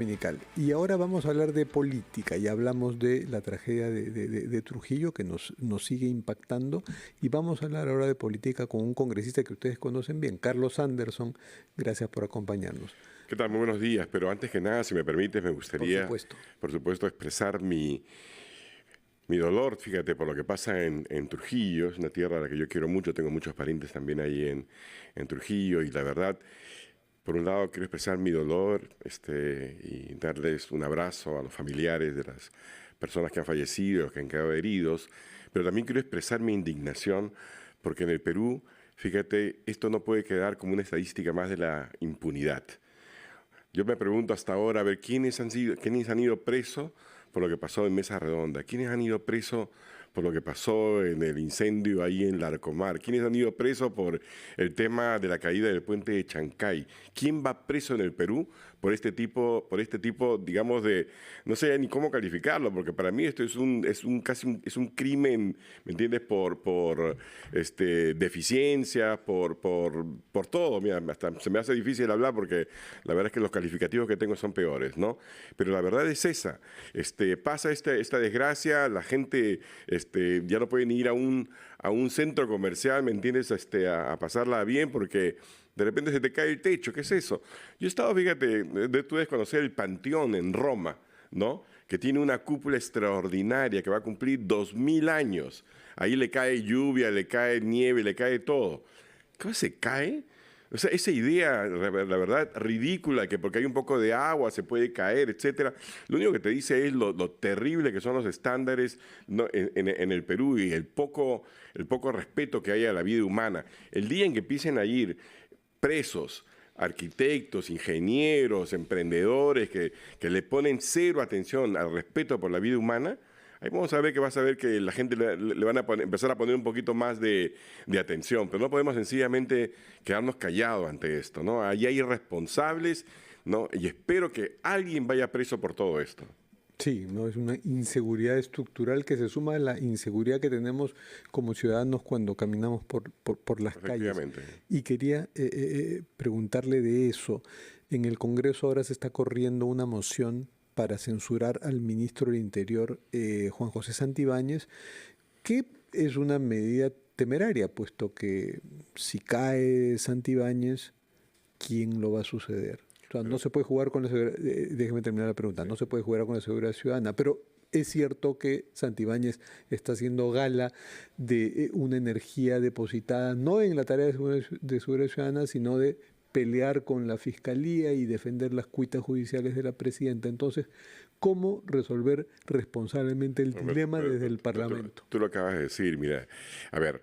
Dominical. Y ahora vamos a hablar de política. Ya hablamos de la tragedia de Trujillo que nos sigue impactando y vamos a hablar ahora de política con un congresista que ustedes conocen bien, Carlos Anderson. Gracias por acompañarnos. ¿Qué tal? Muy buenos días. Pero antes que nada, si me permites, me Por gustaría, supuesto. por supuesto, expresar mi dolor, fíjate, por lo que pasa en Trujillo. Es una tierra a la que yo quiero mucho, tengo muchos parientes también ahí en Trujillo y la verdad, por un lado quiero expresar mi dolor y darles un abrazo a los familiares de las personas que han fallecido, que han quedado heridos, pero también quiero expresar mi indignación porque en el Perú, fíjate, esto no puede quedar como una estadística más de la impunidad. Yo me pregunto hasta ahora, a ver, quiénes han ido presos por lo que pasó en Mesa Redonda? ¿Quiénes han ido presos por lo que pasó en el incendio ahí en Larcomar? ¿Quiénes han ido presos por el tema de la caída del puente de Chancay? ¿Quién va preso en el Perú por este tipo, digamos, no sé ni cómo calificarlo, porque para mí esto es un crimen, ¿me entiendes? Por deficiencia, por todo. Mira, hasta se me hace difícil hablar porque la verdad es que los calificativos que tengo son peores, ¿no? Pero la verdad es esa. Pasa esta desgracia, la gente ya no puede ni ir a un centro comercial, ¿me entiendes? A pasarla bien porque de repente se te cae el techo. ¿Qué es eso? Yo he estado, fíjate, tú debes conocer el Panteón en Roma, ¿no? Que tiene una cúpula extraordinaria que va a cumplir 2000 años. Ahí le cae lluvia, le cae nieve, le cae todo. ¿Cómo se cae? O sea, esa idea, la verdad, ridícula, que porque hay un poco de agua se puede caer, etcétera, lo único que te dice es lo terrible que son los estándares, ¿no? en el Perú y el poco respeto que hay a la vida humana. El día en que empiecen a ir presos arquitectos, ingenieros, emprendedores que le ponen cero atención al respeto por la vida humana, ahí vamos a ver que vas a ver que la gente le van a empezar a poner un poquito más de atención, pero no podemos sencillamente quedarnos callados ante esto, ¿no? Ahí hay irresponsables, ¿no? Y espero que alguien vaya preso por todo esto. Sí, no es una inseguridad estructural que se suma a la inseguridad que tenemos como ciudadanos cuando caminamos por las calles. Efectivamente. Y quería preguntarle de eso. En el Congreso ahora se está corriendo una moción para censurar al ministro del Interior, Juan José Santibáñez, que es una medida temeraria, puesto que si cae Santibáñez, ¿quién lo va a suceder? O sea, no se puede jugar con la seguridad, déjeme terminar la pregunta, no se puede jugar con la seguridad ciudadana, pero es cierto que Santibáñez está haciendo gala de una energía depositada no en la tarea de seguridad ciudadana, sino de pelear con la fiscalía y defender las cuitas judiciales de la presidenta. Entonces, ¿cómo resolver responsablemente el dilema desde el Parlamento? Tú lo acabas de decir, mira, a ver,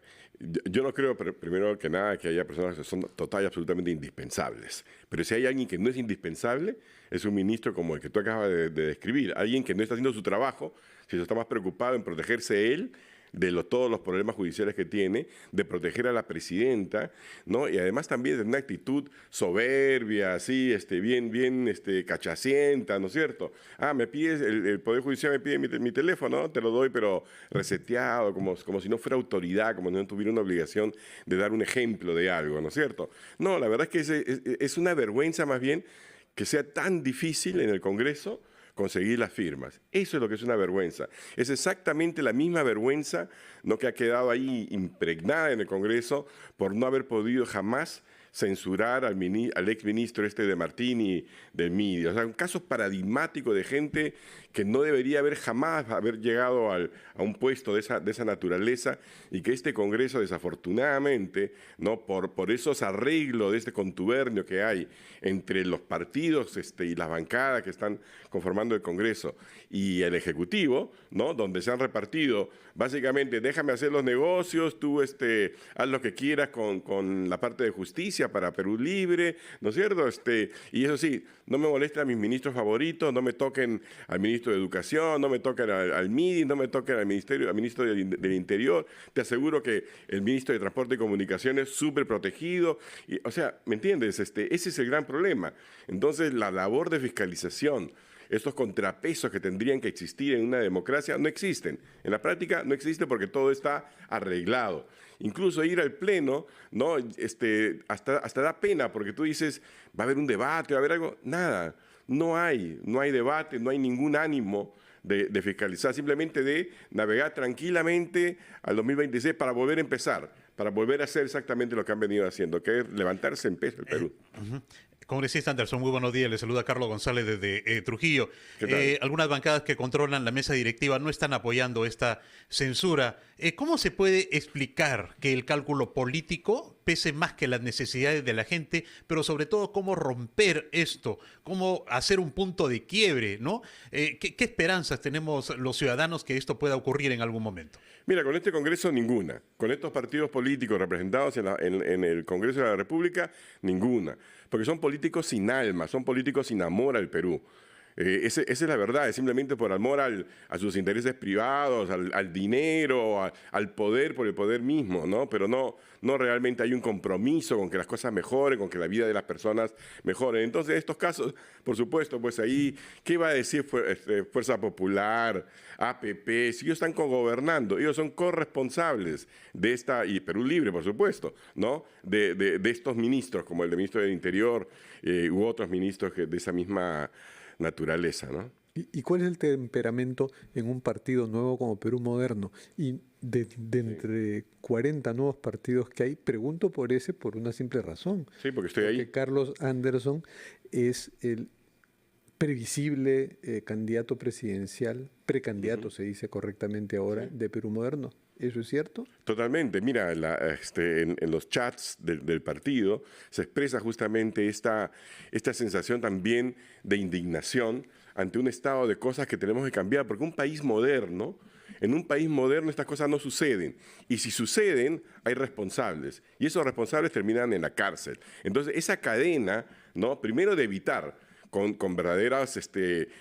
yo no creo, primero que nada, que haya personas que son total y absolutamente indispensables. Pero si hay alguien que no es indispensable, es un ministro como el que tú acabas de describir. Alguien que no está haciendo su trabajo, si está más preocupado en protegerse él de todos los problemas judiciales que tiene, de proteger a la presidenta, ¿no? Y además también de una actitud soberbia, así, bien cachacienta, ¿no es cierto? Me pides, el Poder Judicial me pide mi teléfono, ¿no? Te lo doy, pero reseteado, como si no fuera autoridad, como si no tuviera una obligación de dar un ejemplo de algo, ¿no es cierto? No, la verdad es que es una vergüenza más bien que sea tan difícil en el Congreso conseguir las firmas. Eso es lo que es una vergüenza. Es exactamente la misma vergüenza, ¿no?, que ha quedado ahí impregnada en el Congreso por no haber podido jamás censurar al exministro de Martini del MIDI. O sea, un caso paradigmático de gente que no debería jamás haber llegado a un puesto de esa naturaleza y que este Congreso, desafortunadamente, ¿no?, por esos arreglos de este contubernio que hay entre los partidos y las bancadas que están conformando el Congreso y el Ejecutivo, ¿no?, donde se han repartido básicamente, déjame hacer los negocios, tú haz lo que quieras con la parte de justicia para Perú Libre, ¿no es cierto? Y eso sí, no me molesta a mis ministros favoritos, no me toquen al ministro de Educación, no me toquen al MIDI, no me toquen al ministro del Interior. Te aseguro que el ministro de Transporte y Comunicaciones es súper protegido. O sea, ¿me entiendes? Ese es el gran problema. Entonces, la labor de fiscalización, estos contrapesos que tendrían que existir en una democracia no existen. En la práctica no existe porque todo está arreglado. Incluso ir al Pleno, ¿no?, hasta da pena porque tú dices, va a haber un debate, va a haber algo. Nada. no hay debate, no hay ningún ánimo de fiscalizar, simplemente de navegar tranquilamente al 2026 para volver a empezar, para volver a hacer exactamente lo que han venido haciendo, que es levantarse en peso el Perú. Congresista Anderson, muy buenos días. Le saluda Carlos González desde Trujillo. ¿Qué tal? Algunas bancadas que controlan la mesa directiva no están apoyando esta censura. ¿Cómo se puede explicar que el cálculo político pese más que las necesidades de la gente, pero sobre todo cómo romper esto, cómo hacer un punto de quiebre, ¿no? ¿Qué esperanzas tenemos los ciudadanos que esto pueda ocurrir en algún momento? Mira, con este Congreso ninguna. Con estos partidos políticos representados en el Congreso de la República, ninguna. Porque son políticos sin alma, son políticos sin amor al Perú. Esa es la verdad, es simplemente por amor a sus intereses privados, al dinero, al poder por el poder mismo, ¿no? Pero no realmente hay un compromiso con que las cosas mejoren, con que la vida de las personas mejore. Entonces, en estos casos, por supuesto, pues ahí, ¿qué va a decir Fuerza Popular, APP? Si ellos están cogobernando, ellos son corresponsables de esta, y Perú Libre, por supuesto, ¿no? De estos ministros, como el ministro del Interior u otros ministros de esa misma naturaleza, ¿no? ¿Y cuál es el temperamento en un partido nuevo como Perú Moderno? Y de entre 40 nuevos partidos que hay, pregunto por ese por una simple razón. Sí, porque estoy ahí. Porque Carlos Anderson es el previsible candidato presidencial, precandidato se dice correctamente ahora, de Perú Moderno. ¿Eso es cierto? Totalmente. Mira, en los chats del partido se expresa justamente esta sensación también de indignación ante un estado de cosas que tenemos que cambiar, porque en un país moderno estas cosas no suceden, y si suceden hay responsables, y esos responsables terminan en la cárcel. Entonces esa cadena, ¿no? Primero de evitar con verdaderas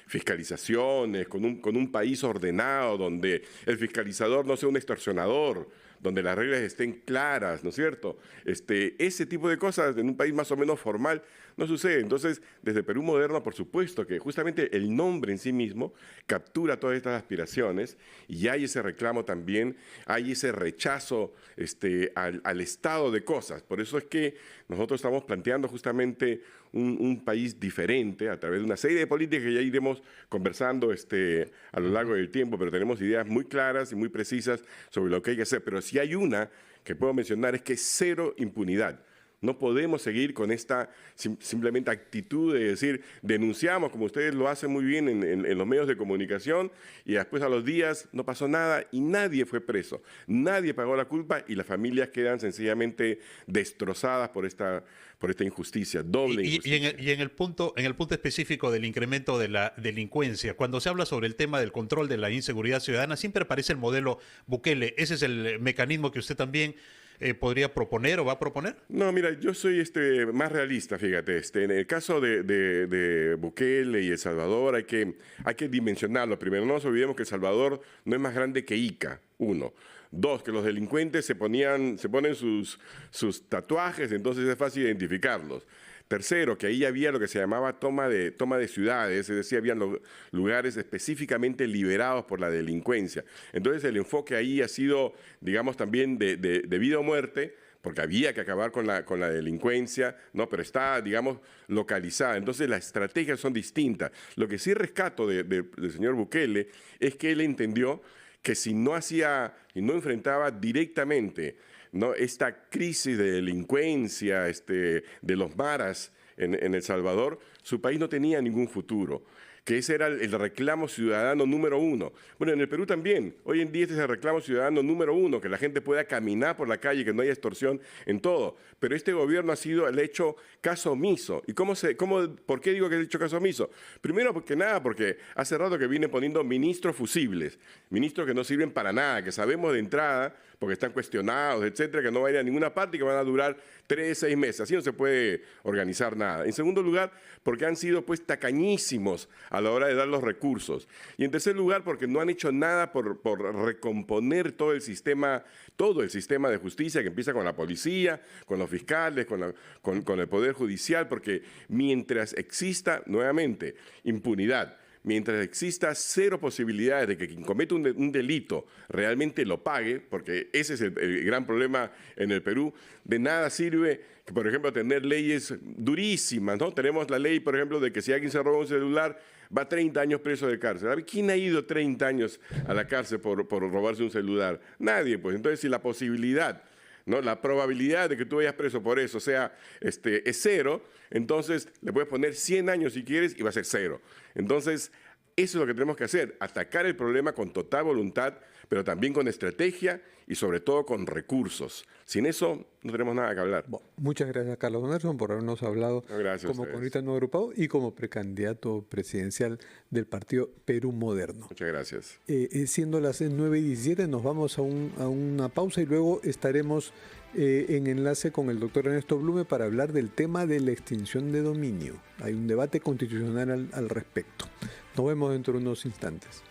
fiscalizaciones, con un país ordenado, donde el fiscalizador no sea un extorsionador, donde las reglas estén claras, ¿no es cierto? Ese tipo de cosas en un país más o menos formal no sucede. Entonces, desde Perú Moderno, por supuesto que justamente el nombre en sí mismo captura todas estas aspiraciones, y hay ese reclamo también, hay ese rechazo al estado de cosas. Por eso es que nosotros estamos planteando justamente un país diferente a través de una serie de políticas que ya iremos conversando a lo largo del tiempo, pero tenemos ideas muy claras y muy precisas sobre lo que hay que hacer. Pero si hay una que puedo mencionar es que cero impunidad. No podemos seguir con esta simplemente actitud de decir, denunciamos, como ustedes lo hacen muy bien en los medios de comunicación, y después a los días no pasó nada y nadie fue preso. Nadie pagó la culpa y las familias quedan sencillamente destrozadas por esta injusticia, doble injusticia. Y en el punto específico del incremento de la delincuencia, cuando se habla sobre el tema del control de la inseguridad ciudadana, siempre aparece el modelo Bukele. ¿Ese es el mecanismo que usted también podría proponer o va a proponer? No, mira, yo soy más realista, fíjate. En el caso de Bukele y El Salvador hay que dimensionarlo. Primero, no nos olvidemos que El Salvador no es más grande que Ica, uno. Dos, que los delincuentes se ponen sus tatuajes, entonces es fácil identificarlos. Tercero, que ahí había lo que se llamaba toma de ciudades, es decir, habían lugares específicamente liberados por la delincuencia. Entonces el enfoque ahí ha sido, digamos, también de vida o muerte, porque había que acabar con la delincuencia, ¿no? Pero está, digamos, localizada. Entonces las estrategias son distintas. Lo que sí rescato del señor Bukele es que él entendió que si no enfrentaba directamente, ¿no?, esta crisis de delincuencia de los maras en El Salvador, su país no tenía ningún futuro, que ese era el reclamo ciudadano número uno. Bueno, en el Perú también, hoy en día este es el reclamo ciudadano número uno, que la gente pueda caminar por la calle, que no haya extorsión en todo. Pero este gobierno le ha hecho caso omiso. ¿Y por qué digo que ha hecho caso omiso? Primero, porque hace rato que viene poniendo ministros fusibles, ministros que no sirven para nada, que sabemos de entrada, porque están cuestionados, etcétera, que no van a ir a ninguna parte y que van a durar 3, 6 meses. Así no se puede organizar nada. En segundo lugar, porque han sido pues tacañísimos a la hora de dar los recursos. Y en tercer lugar, porque no han hecho nada por recomponer todo el sistema de justicia, que empieza con la policía, con los fiscales, con el Poder Judicial, porque mientras exista, nuevamente, impunidad, mientras exista cero posibilidades de que quien comete un delito realmente lo pague, porque ese es el gran problema en el Perú, de nada sirve, que, por ejemplo, tener leyes durísimas, ¿no? Tenemos la ley, por ejemplo, de que si alguien se roba un celular, va 30 años preso de cárcel. ¿Quién ha ido 30 años a la cárcel por robarse un celular? Nadie, pues. Entonces, si la posibilidad, ¿no?, la probabilidad de que tú vayas preso por eso es cero, entonces le puedes poner 100 años si quieres y va a ser cero. Entonces, eso es lo que tenemos que hacer, atacar el problema con total voluntad, pero también con estrategia y sobre todo con recursos. Sin eso no tenemos nada que hablar. Bueno, muchas gracias, Carlos Anderson, por habernos hablado como congresista no agrupado y como precandidato presidencial del partido Perú Moderno. Muchas gracias. Siendo las 9:17, nos vamos a una pausa y luego estaremos en enlace con el doctor Ernesto Blume para hablar del tema de la extinción de dominio. Hay un debate constitucional al respecto. Nos vemos dentro de unos instantes.